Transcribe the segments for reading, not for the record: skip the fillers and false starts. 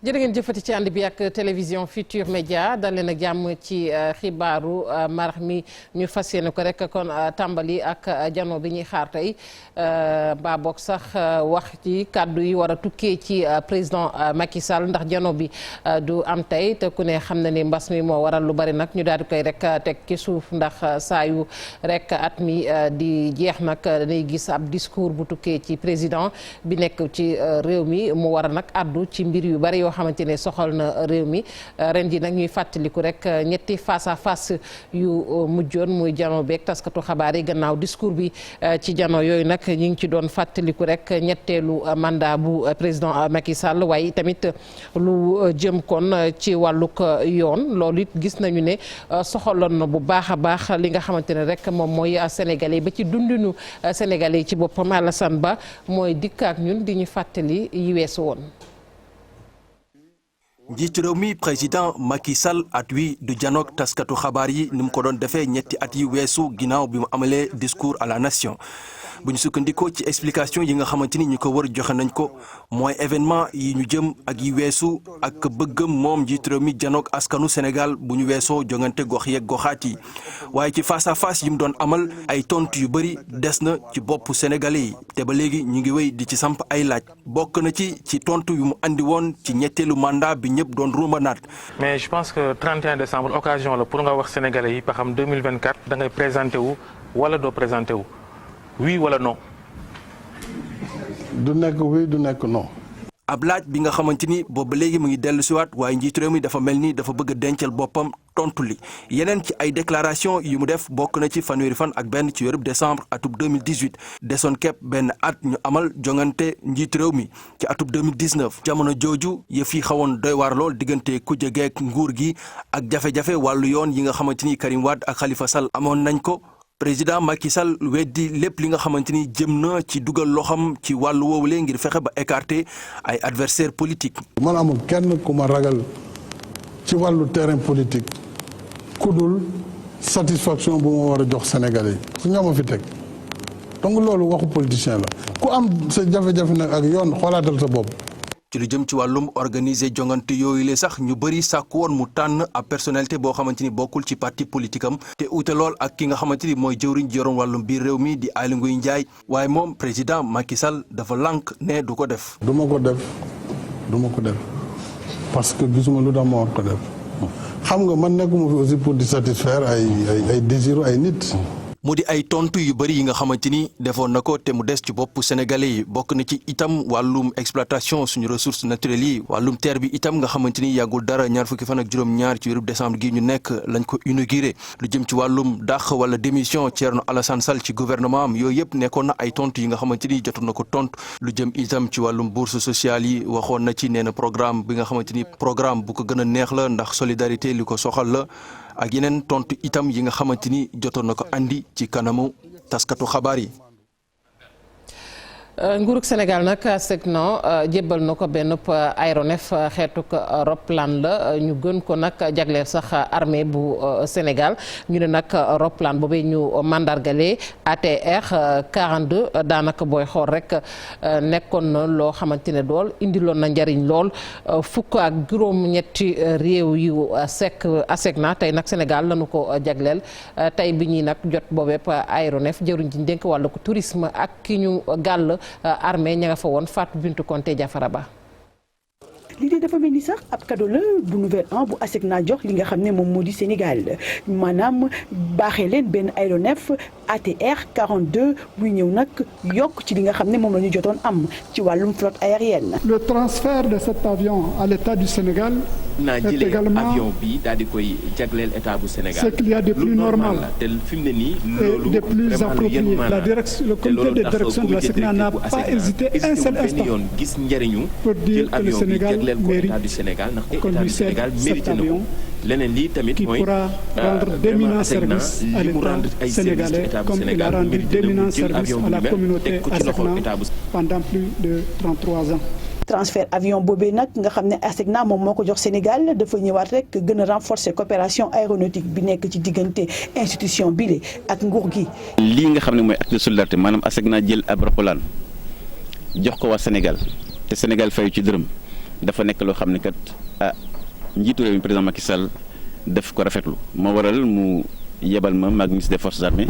jërë ngeen jëfati ci ànd bi ak télévision Futur Média dal leen ak jàmm ci xibaaru marax mi ñu fas yéene ko rek kon tàmbali ak jano bi ñuy xaar tey ba bokk sax wax ci kàddu yi war a tukkee ci président Macky Sall ndax jano bi du am tey te ku ne xam na ni mbas mi moo waral lu bari nag ñu daal di koy rek teg ci suuf ndax saa yu rek at mi di jeex nag dañuy gis ab discours bu tukkee ci président bi nekk ci réew mi mu war a nag addu ci mbir yu bari yoo xamante ne soxal na réew mi ren ji nag ñuy fàttaliku rek ñetti face à face yu mujjoon muy jano beeg taskatu xabaar yi gannaaw discours bi ci jano yooyu nag ñu ngi ci doon fàttaliku rek ñetteelu mandat bu président Macky Sall waaye tamit lu jëm kon ci wàllug yoon loolu it gis nañu ne soxaloon na bu baax a baax li nga xamante ne rek moom mooy sénégalais ba ci dundinu sénégalais yi ci boppam Alassane Ba mooy dikk ak ñun di ñu fàttali yi weesu woon. njiitu réew mi président Macky Sall at wi du janook taskatu xabaar yi ni mu ko doon defee ñetti at yi weesu ginnaaw bi mu amalee discours à la nation bu ñu sukkandikoo ci explication yi nga xamante ni ñu ko war joxe nañ ko mooy événement yi ñu jëm ak yi weesu ak bëggam moom njiitu réew mi janook askanu Sénégal bu ñu weesoo jongante gox yeeg goxaat yi waaye ci face à face yi mu doon amal ay tontu yu bëri des na ci boppu sénégalais yi te ba léegi ñu ngi wéy di ci samp ay laaj bokk na ci tontu yu mu andi woon ci ñetteelu mandat bi ñëpp doon ruumanaat. mais je pense que 31 décembre occasion la pour nga wax sénégalais yi ba xam 2024 da ngay présenté wu wala doo présenté wu oui wala non. du nekk oui du nekk non. ab laaj bi nga xamante ni boobu ba léegi mu ngi dellu siwaat waaye njiitu réew mi dafa mel ni dafa bëgg a dencal boppam tontu li yeneen ci ay déclaration yu mu def bokk na ci fanweeri fan ak benn ci weeru décembre atub 2018 desoon képp benn at ñu amal jongante njiitu réew mi ci atub 2019 jamono jooju yëf yi xawoon doy waar lool diggante kujje geek nguur gi ak jafe-jafe wàllu yoon yi nga xamante ni Karim Wade ak Khalifa Sall amoon nañ ko. président Macky Sall weddi lépp li nga xamante ni jëm na ci dugal loxam ci wàllu woowule ngir fexe ba écarter ay adversaires politiques. man amul kenn ku ma ragal ci wàllu terrain politique ku dul satisfaction bu ma war a jox Sénégalais yi su ñoo ma fi teg donc loolu waxu politicien la ku am sa jafe-jafe nag ak yoon xoolaatal sa bopp. ci lu jëm ci wàllum organiser jongante yooyu le sax ñu bëri sàkku woon mu tànn ab personnalité boo xamante ni bokkul ci parti politique am te uute lool ak ki nga xamante ni mooy jëwriñ ji yoroon wàllum biir réew mi di Aly Ngouille Ndiaye waaye moom président Macky Sall dafa lànk ne du ko def. du ma ko def parce que gisuma lu tax ma war ko def xam nga man nekkuma fi aussi pour di satisfaire ay désiru ay nit. mu di ay tontu yu bëri yi nga xamante ni defoon na ko te mu des ci boppu sénégalais yi bokk na ci itam wàllum exploitation suñu ressources naturelles yi wàllum terre bi itam nga xamante ni yàggul dara ñaar fukki fan ak juróom-ñaar ci weeru décembre gi ñu nekk lañ ko inauguré lu jëm ci wàllum dàq wala démission Thierno Alassane Sall ci gouvernement am yooyu yëpp nekkoon na ay tontu yi nga xamante ni jotoon na ko tontu lu jëm itam ci wàllum bourse sociale yi waxoon na ci nee na programme bi nga xamante ni programme bu ko gën a neex la ndax solidarité li ko soxal la. ak yeneen tontu itam yi nga xamante ni jotoon na ko andi ci kanamu taskatu xabaar yi. nguurug Sénégal nag ASECNA jébbal na ko benn aéronef xeetuk roplaan la ñu gën ko nag jagleel sax armée bu Sénégal ñu ne nag roplaan boobee ñu mandargale ATR 42 daanaka booy xool rek nekkoon na loo xamante ne dool indiloon na njariñ lool fukk ak juróom-ñetti réew yu ASECNA tey nag Sénégal lañu ko jagleel tey bi ñuy nag jot boobee aéronef jëruñ ci dénk wàllu ko tourisme ak ki ñu gàll armée ña nga fa woon Fatou Bintou Konté Jafara Ba. lii de dafa mel ni sax ab cadeau la bu nouvel an bu ASECNA jox li nga xam ne moom moo di Sénégal maanaam baaxee leen benn aéronef ATR 42 buy ñëw nag yokk ci li nga xam ne moom la ñu jotoon am ci wàllum flotte aérienne. Le transfert de cet avion à l'État du Sénégal est également avion bi daal di koy jagleel état bu Sénégal. ce qu'il y a de plus normal te fi mu ne nii et de plus approprié. Le comité de direction de l'ASECNA n'a pas hésité un seul instant gis njëriñu pour dire que le Sénégal état du Sénégal ndax état du Sénégal mérité na ko leneen lii tamit mooy qui pourra rendre d'éminents services à l'État sénégalais comme il a rendu d'éminents services à la communauté ASECNA pendant plus de 33 ans. transfert avion boobee nag nga xam ne ASECNA moom moo ko jox Sénégal dafa ñëwaat rek gën a renforcer coopération aéronautique bi nekk ci diggante institution bile ak nguur gi. lii nga xam ne mooy acte de solidarité maanaam ASECNA jël ab roppalaan jox ko waa Sénégal te Sénégal fayu ci dërëm dafa nekk loo xam ne kat njiitu réew mi président Macky Sall def ko rafetlu moo waral mu yebal ma maag ministre des forces armées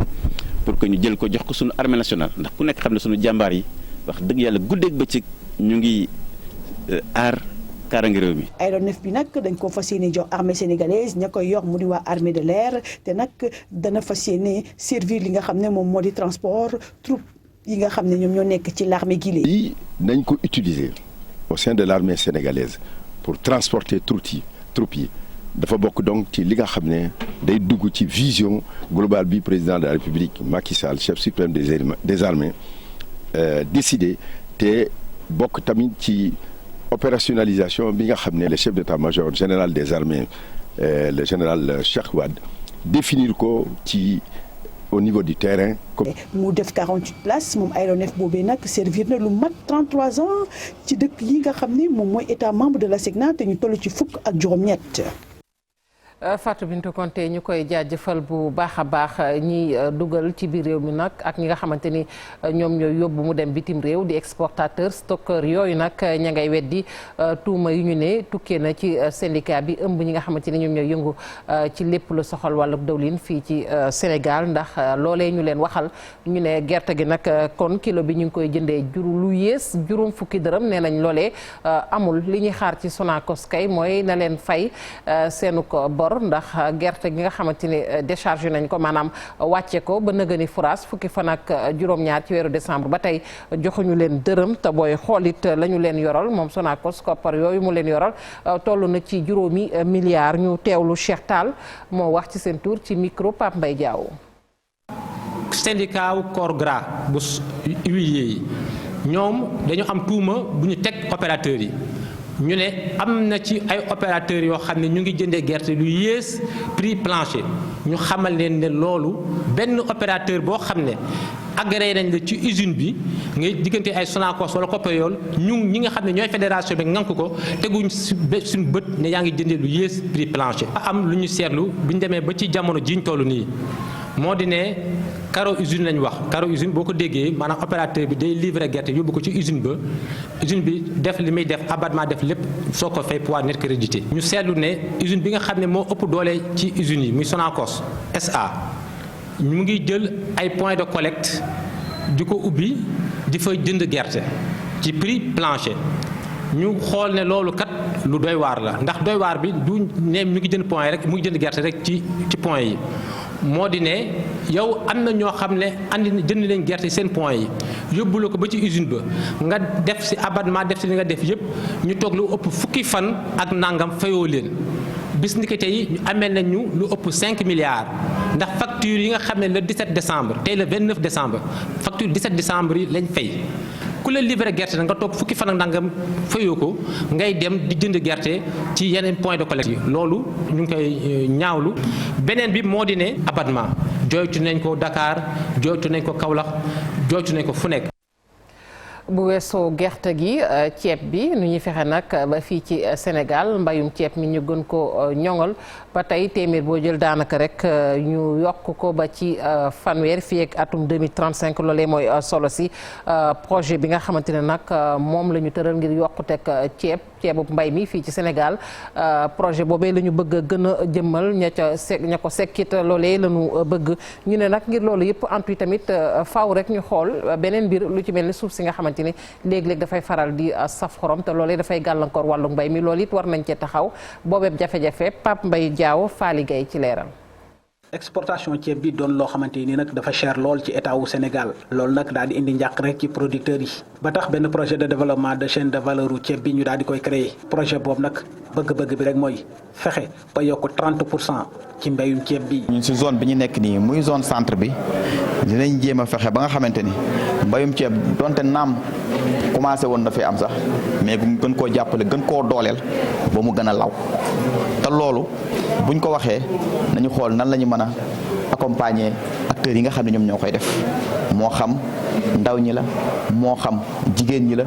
pour que ñu jël ko jox ko suñu armée nationale ndax ku nekk xam ne suñu jàmbaar yi wax dëgg yàlla guddeeg bëccëg ñu ngi aar kaaraange réew mi. aéronef bi nag dañ ko fas yéene jox armée sénégalaise ña koy yor mu di waa armée de l'air te nag dana fas yéene servir li nga xam ne moom moo di transport troupe yi nga xam ne ñoom ñoo nekk ci l'armée gi lii nañ ko utiliser au sein de l'armée sénégalaise pour transporter troupes yi dafa bokk donc ci li nga xam ne day dugg ci vision globale bi président de la République Macky Sall chef suprême des armées décidé te bokk tamit ci opérationnalisation bi nga xam ne le chef d'état-major général des armées le général Cheikh Wade définir ko ci au niveau du terrain. mu def 48 places moom aéronef boobee nag servir na lu mat 33 ans ci dëkk yi nga xam ne moom mooy état membre de l'ASECNA te ñu toll ci fukk ak juróom-ñett. Fatou Bintou Konté ñu koy jaajëfal bu baax a baax ñi dugal ci biir réew mi nag ak ñi nga xamante ni ñoom ñooy yóbbu mu dem bitim réew di exportateur stockeur yooyu nag ña ngay weddi tuuma yu ñu ne tukkee na ci syndicat bi ëmb ñi nga xamante ni ñoom ñooy yëngu ci lépp lu soxal wàllu dawlin fii ci Sénégal ndax loolee ñu leen waxal ñu ne gerte gi nag kon kilo bi ñu ngi koy jëndee lu yées juróom fukki dërëm nee nañ loolee amul li ñuy xaar ci Sonacos kay mooy na leen fay seenu ko bor ndax gerte gi nga xamante ni déchargé nañ ko maanaam wàcce ko ba nëgëni furaas fukki fan ak juróom-ñaar ci weeru décembre ba tey joxuñu leen dërëm te booy xoolit la ñu leen yoral moom Sonacos koppar yooyu mu leen yoral toll na ci juróomi milliards ñu teewlu Cheikh Tall moo wax ci seen tour ci micro Pape Mbaye Diaw. syndicat wu corps gras bu huiliers yi ñoom dañu am tuuma bu ñu teg opérateurs yi. ñu ne am na ci ay opérateurs yoo xam ne ñu ngi jëndee gerte lu yées prix plancher ñu xamal leen ne loolu benn opérateur boo xam ne agréé nañ la ci usine bi ngay diggante ay Sonacos wala Copéol ñi nga xam ne ñooy fédération bi ngank ko teguñ suñu bët ne yaa ngi jëndee lu yées prix plancher. am lu ñu seetlu bu ñu demee ba ci jamono jiñ toll nii moo di ne caro usine lañ wax caro usine boo ko déggee maanaam opérateur bi day livrer gerte yóbbu ko ci usine ba usine bi def li muy def abattement def lépp soo ko fay pouvoir net crédité ñu seetlu ne usine bi nga xam ne moo ëpp doole ci usines yi muy Sonacos SA mu ngi jël ay points de collecte di ko ubbi di fa jënd gerte ci prix plancher ñu xool ne loolu kat lu doy waar la ndax doy waar bi du ne mu ngi jënd point rek mu ngi jënd gerte rek ci point yi moo di ne yow am na ñoo xam ne jënd leen gerte seen point yi yóbbu la ko ba ci usine ba nga def si abattement def si li nga def yëpp ñu toog lu ëpp fukki fan ak nangam fayoo leen bis ni ko tey ñu amee nañu lu ëpp 5 milliards ndax facture yi nga xam ne le 17 décembre tey le 29 décembre facture 17 décembre yi lañ fay. ku la livré gerte nga toog fukki fan ak nangam fayoo ko ngay dem di jënd gerte ci yeneen point de collecte yi loolu ñu ngi koy ñaawlu beneen bi moo di ne abattement jooytu nañ ko Dakar jooytu nañ ko Kaolack jooytu nañ ko fu nekk. bu weesoo gerte gi ceeb bi nu ñuy fexe nag ba fii ci Sénégal mbayum ceeb mi ñu gën ko ñoŋal ba tey téeméer boo jël daanaka rek ñu yokk ko ba ci fanweer fii ak atum 2035 loolee mooy solo si projet bi nga xamante ne nag moom la ñu tëral ngir yokkuteeg ceebub mbay mi fii ci Sénégal projet boobee la ñu bëgg a gën a jëmmal ña ko sekkit loolee la ñu bëgg ñu ne nag ngir loolu yëpp antu tamit faaw rek ñu xool beneen mbir lu ci mel ni suuf si nga xamante ni léeg-léeg dafay faral di saf xorom te loolee dafay gàllankoor wàllu mbay mi loolu it war nañ cee taxaw boobeeb jafe-jafe Pape Mbaye Diaw Faly Gueye ci leeral. exportation ceeb bi doon loo xamante ni nag dafa cher lool ci état wu Sénégal loolu nag daal di indi njàq rek ci producteurs yi ba tax benn projet de développement de chaîne de valeur u ceeb bi ñu daal di koy créer projet boobu nag bëgg-bëgg bi rek mooy fexe ba yokk 30% ci mbéyum ceeb bi. ñun si zone bi ñu nekk nii muy zone centre bi dinañ jéem a fexe ba nga xamante ni mbéyum ceeb donte naam commencé woon na fi am sax mais gën koo jàppale gën koo dooleel ba mu gën a law te loolu buñ ko waxee nañu xool nan la ñu mën a accompagner acteurs yi nga xam ne ñoom ñoo koy def moo xam ndaw ñi la moo xam jigéen ñi la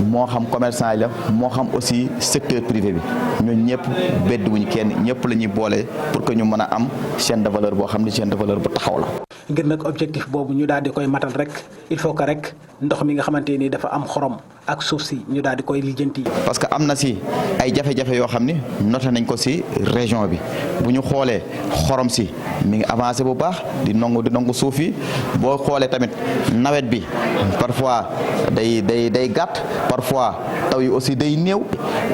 moo xam commerçant yi la moo xam aussi secteur privé bi ñun ñëpp beddi wuñu kenn ñëpp la ñuy boole pour que ñu mën a am chaîne de valeur boo xam ne chaîne de valeur bu taxaw la. ngir nag objectif boobu ñu daal di koy matal rek il faut que rek ndox mi nga xamante ni dafa am xorom ak suuf si ñu daal di koy lijjanti. parce que am na si ay jafe-jafe yoo xam ni noté nañ ko si région bi bu ñu xoolee xorom si mi ngi avancé bu baax di nangu suuf yi boo xoolee tamit nawet bi parfois day gàtt parfois taw yi aussi day néew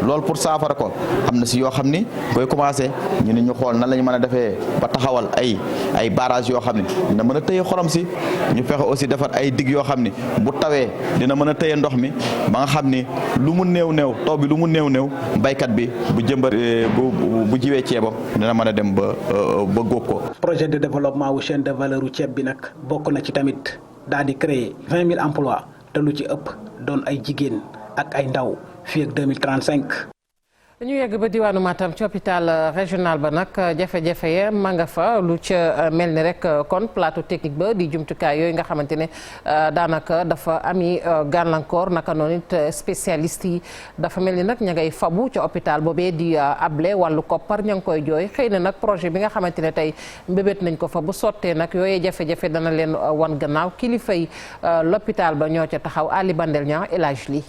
loolu pour saafara ko am na si yoo xam ni koy commencé ñu ne ñu xool nan la ñu mën a defee ba taxawal ay barrage yoo xam ne dina mën a tëye xorom si ñu fexe aussi defar ay dig yoo xam ni bu tawee dina mën a tëye ndox mi ba nga xam ni lu mu néew taw bi lu mu néew baykat bi bu jëmbat bu jiwee ceebam dina mën a dem ba góob ko. projet de développement wu chaîne de valeur u ceeb bi nag bokk na ci tamit daal di créer 20 000 emplois te lu ci ëpp doon ay jigéen ak ay ndaw fii ak 2035. ñu yegg ba diwaanu Matam ci hôpital régional ba nag jafe-jafe ya ma nga fa lu ca mel ni rek kon plateau technique ba di jumtukaay yooyu nga xamante ne daanaka dafa ami gàllankoor naka noonu it spécialiste yi dafa mel ni nag ña ngay fabu ca hôpital boobee di able wàllu koppar ña ngi koy jooy xëy na nag projet bi nga xamante ne tey mbébét nañ ko fa bu sottee nag yooyee jafe-jafe dana leen wan gannaaw kilifa yi l'hôpital ba ñoo ca taxaw Ali Bandel ñaa élage li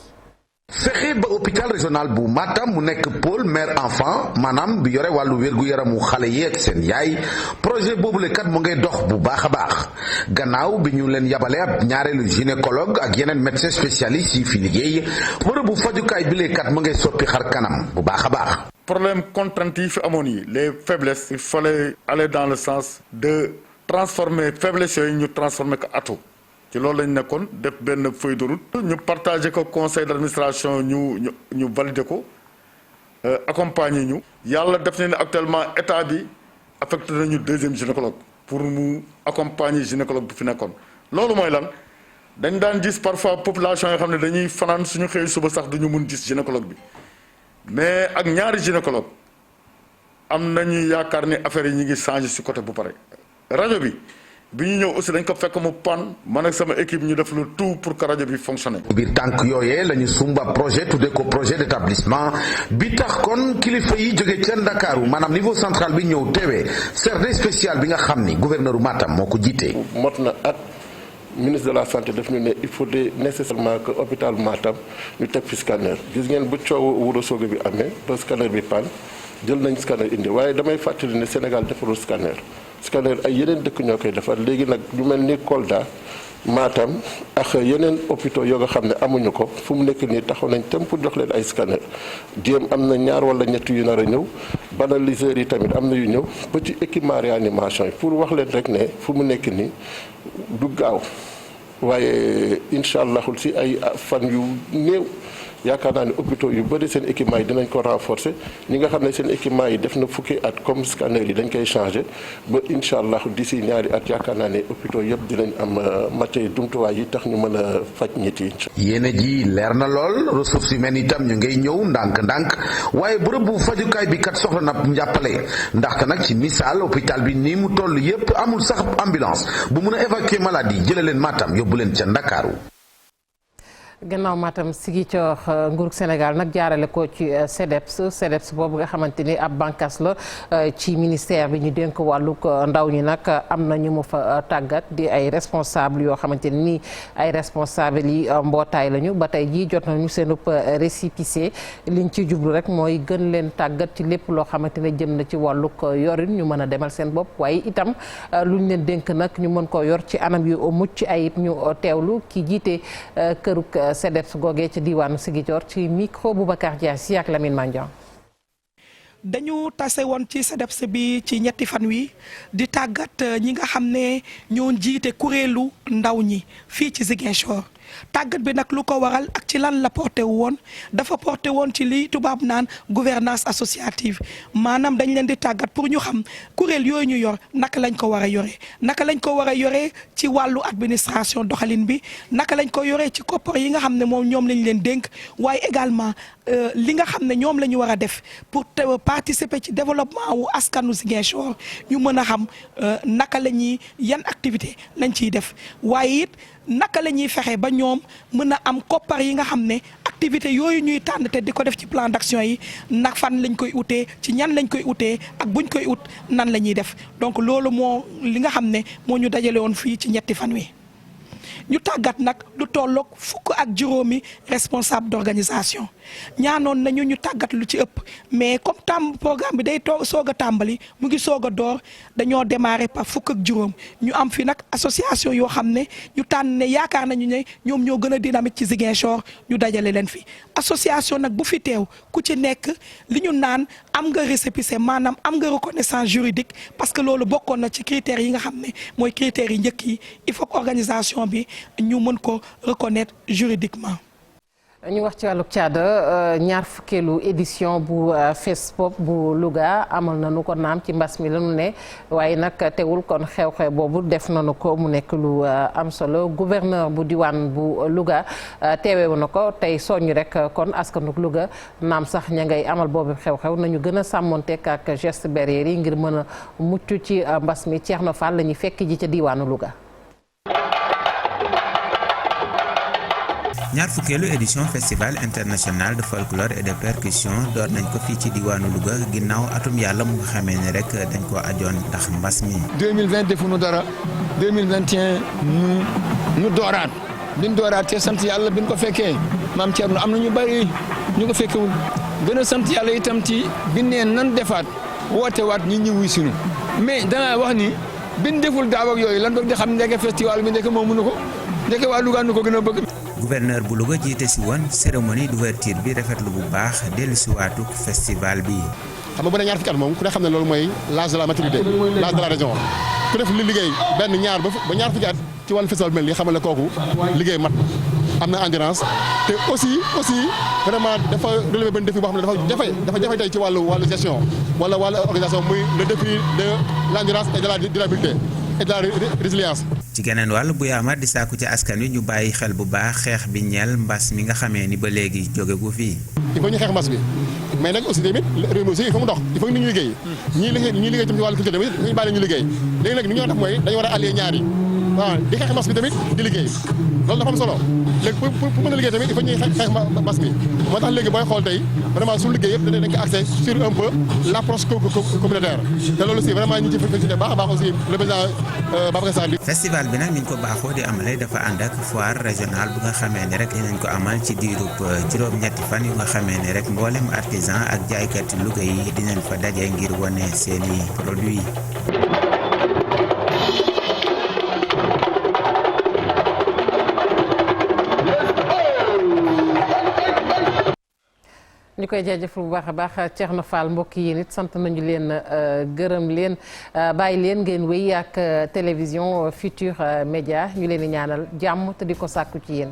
fexe ba hôpital régional bu Matam mu nekk pôle mère enfant maanaam bi yore wàllu wér-gu-yaramu xale yi ak seen yaay projet boobule kat mu ngay dox bu baax a baax gannaaw bi ñu leen yabale ab ñaareelu gynécologue ak yeneen médecin spécialiste yi fi liggéey bërëbu fajukaay bi lee kat mu ngay soppi xar kanam bu baax a baax. problème contrainte yi fi amoon yi les faiblesses il fallait aller dans le sens de transformer faiblesse yooyu ñu transformer ko atout. ci loolu lañ nekkoon def benn feuille de route ñu partagé ko conseil d'administration ñu validé ko accompagner ñu yàlla def na ne actuellement état bi affecté nañu deuxième gynécologue pour mu accompagner gynécologue bu fi nekkoon loolu mooy lan dañ daan gis parfois population yoo xam ne dañuy fanaan suñu xëy suba sax duñu mun gis gynécologue bi mais ak ñaari gynécologue am nañu yaakaar ni affaire yi ñu ngi changé si côté bu pare rajo bi ñu ñëw aussi dañ ko fekk mu pan man ak sama équipe ñu def le tout pour que rajo bi fonctionne. biir tànk yooyee la ñu sumba projet tuddee ko projet d'établissement bi tax kon kilifa yi jóge ca Ndakaaru maanaam niveau central bi ñëw teewee CRD spécial bi nga xam ni gouverneur Matam moo ko jiite. mot na at ministre de la santé daf ñu ne il faut nécessairement que hôpital Matam ñu teg fi scanner gis ngeen bu coow Ourossogui bi amee ba scanner bi pan jël nañ scanner indi waaye damay fàttali ne Sénégal defarul scanner. scanner ay yeneen dëkk ñoo koy defar léegi nag ñu mel ni Kolda Matam ak yeneen hôpitaux yoo nga xam ne amuñu ko fu mu nekk nii taxaw nañ tam pour jox leen ay scanner jéem am na 2 wala 3 yu nar a ñëw banaliseurs yi tamit am na yu ñëw ba ci équipement réanimation yi pour wax leen rek ne fu mu nekk nii du gaaw waaye incha allahul si ay fan yu néew yaakaar naa ne hôpitaux yu bëri seen équipement yi dinañ ko renforcer ñi nga xam ne seen équipement yi def na fukki at comme scanner yi dañ koy changer ba incha allah d'ici 2 at yaakaar naa ne hôpitaux yëpp dinañ am matériel jumtuwaay yi tax ñu mën a faj nit yi. yéene ji leer na lool ressources humaines itam ñu ngay ñëw ndànk-ndànk waaye bërëb bu fajukaay bi kat soxla na njàppale ndaxte nag ci misaal hôpital bi ni mu toll yëpp amul sax ambulance bu mun a évacuer malade yi jëlee leen Matam yóbbu leen ca Ndakaaru. gannaaw Matam Ziguinchor nguurug Sénégal nag jaarale ko ci CDEPS boobu nga xamante ni ab bànqaas la ci ministère bi ñu dénk wàllug ndaw ñi nag am na ñu mu fa tàggat di ay responsable yoo xamante ni ay responsable yi mbootaay lañu ba tey jii jot nañu seenub récépissé liñ ci jublu rek mooy gën leen tàggat ci lépp loo xamante ne jëm na ci wàllug yorin ñu mën a demal seen bopp waaye itam luñ leen dénk nag ñu mën koo yor ci anam yu mucc ayib ñu teewlu ki jiite kërug CDEPS googee ci diwaanu Ziguinchor ci micro Boubacar Diassi ak Lamine Mandiang. dañu tase woon ci CDEPS bi ci ñetti fan wi di tàggat ñi nga xam ne ñoo jiite kuréelu ndaw ñi fii ci Ziguinchor tàggat bi nag lu ko waral ak ci lan la porté woon dafa porté woon ci li tubaab naan gouvernance associative maanaam dañ leen di tàggat pour ñu xam kuréel yooyu ñu yor naka lañ ko war a yoree naka lañ ko war a yoree ci wàllu administration doxalin bi naka lañ ko yoree ci koppar yi nga xam ne moom ñoom lañ leen dénk waaye également li nga xam ne ñoom la ñu war a def pour participer ci développement wu askanu Ziguinchor ñu mën a xam naka la ñuy yan activité lañ ciy def waaye it naka la ñuy fexe ba ñoom mën a am koppar yi nga xam ne activité yooyu ñuy tànn te di ko def ci plan d'action yi nag fan lañ koy utee ci ñan lañ koy utee ak buñ koy ut nan la ñuy def donc loolu moo li nga xam ne moo ñu dajale woon fii ci ñetti fan wi ñu tàggat nag lu tolloog 10 ak juróomi responsable d'organisation ñaanoon nañu ñu tàggat lu ci ëpp mais comme programme bi day soog a tàmbali mu ngi soog a door dañoo démarrer par 10 ak juróom ñu am fi nag association yoo xam ne ñu tànn ne yaakaar nañu ne ñoom ñoo gën a dynamique ci Ziguinchor ñu dajale leen fi association nag bu fi teew ku ci nekk li ñu naan am nga récépissé maanaam am nga reconnaissance juridique parce que loolu bokkoon na ci critères yi nga xam ne mooy critères yi njëkk yi il faut que organisation bi ñu mën ko reconnaître juridiquement. ñu wax ci wàllu caada ñaar fukkeelu édition bu FESPOP bu Louga amal nañu ko naam ci mbas mi la ñu ne waaye nag teewul kon xew-xew boobu def nañu ko mu nekk lu am solo gouverneur bu diwaan bu Louga teewewu na ko tey soññ rek kon askanuk Louga naam sax ña ngay amal boobu xew-xew nañu gën a sàmmonteek ak geste barrière yi ngir mën a mucc ci mbas mi Thierno Fall la ñuy fekk ji ca diwaanu Louga. ñaar fukkeelu édition festival international de folklore et de percussion door nañ ko fii ci diwaanu Louga ginnaaw atum yàlla mu nga xamee ne rek dañ ko ajoon ndax mbas mi. 2020 defuñu dara 2021 ñu dooraat biñ dooraat te sant yàlla biñ ko fekkee maam Thierno am na ñu bari ñu ko fekkewul gën a sant yàlla itam ci biñ nee nan defaat woote waat ñi wuy sunu mais danaa wax ni biñ deful daaw ak yooyu lan doog di xam ndeke festival bi ndeke moo mënu ko ndeke waa Louga nu ko gën a bëgg. gouverneur bu Louga jiite si woon cérémonie d'ouverture bi rafetlu bu baax dellu si waatuk festival bi. xam nga bu ne ñaar fukki at moom ku ne xam ne loolu mooy l'âge de la maturité l'âge de la raison ku def li liggéey benn ñaar ba ñaar fukki at ci wàllu festival bi mel nii xamal ne kooku liggéey mat am na endurance te aussi vraiment dafa relever benn défi boo xam ne dafa jafe tey ci wàllu gestion wala wàllu organisation muy le défi de l'endurance et de la durabilité et de la résilience. ci geneen wàll bu yaamar di sàkku ci askan wi ñu bàyyi xel bu baax xeex bi ñeel mbas mi nga xamee ni ba léegi jóge gu fii. il faut ñu xeex mbas bi mais nag aussi tamit réew mi aussi il faut mu dox il faut que nit ñi liggéey ñii liggéey tamit ci wàllu culture tamit ñu bàyyi ñu liggéey léegi nag li ñu def mooy dañu war a allier ñaar yi waaw di xeex mbas bi tamit di liggéey loolu dafa am solo léegi pour mën a liggéey tamit il faut ñuy xeex mbas mi moo tax léegi booy xool tey vraiment suñu liggéey yëpp dañ ko axé sur un peu l'approche communautaire te loolu aussi vraiment ñu ci félicité baax a baax aussi le président Babacar Sall. festival bi nag niñ ko baaxoo di amale dafa ànd ak foire régionale bu nga xamee ne rek dinañ ko amal ci diirub juróom-ñetti fan yu nga xamee ne rek mboolem artisan ak jaaykat Louga yi dinañ fa daje ngir wane seeni produit. ñu koy jaajëfal bu baax a baax Thierno Fall mbokk yi nit sant nañu leen gërëm leen bàyyi leen ngeen wéy ak télévision Futurs Médias ñu leen di ñaanal jàmm te di ko sàkku ci yéen.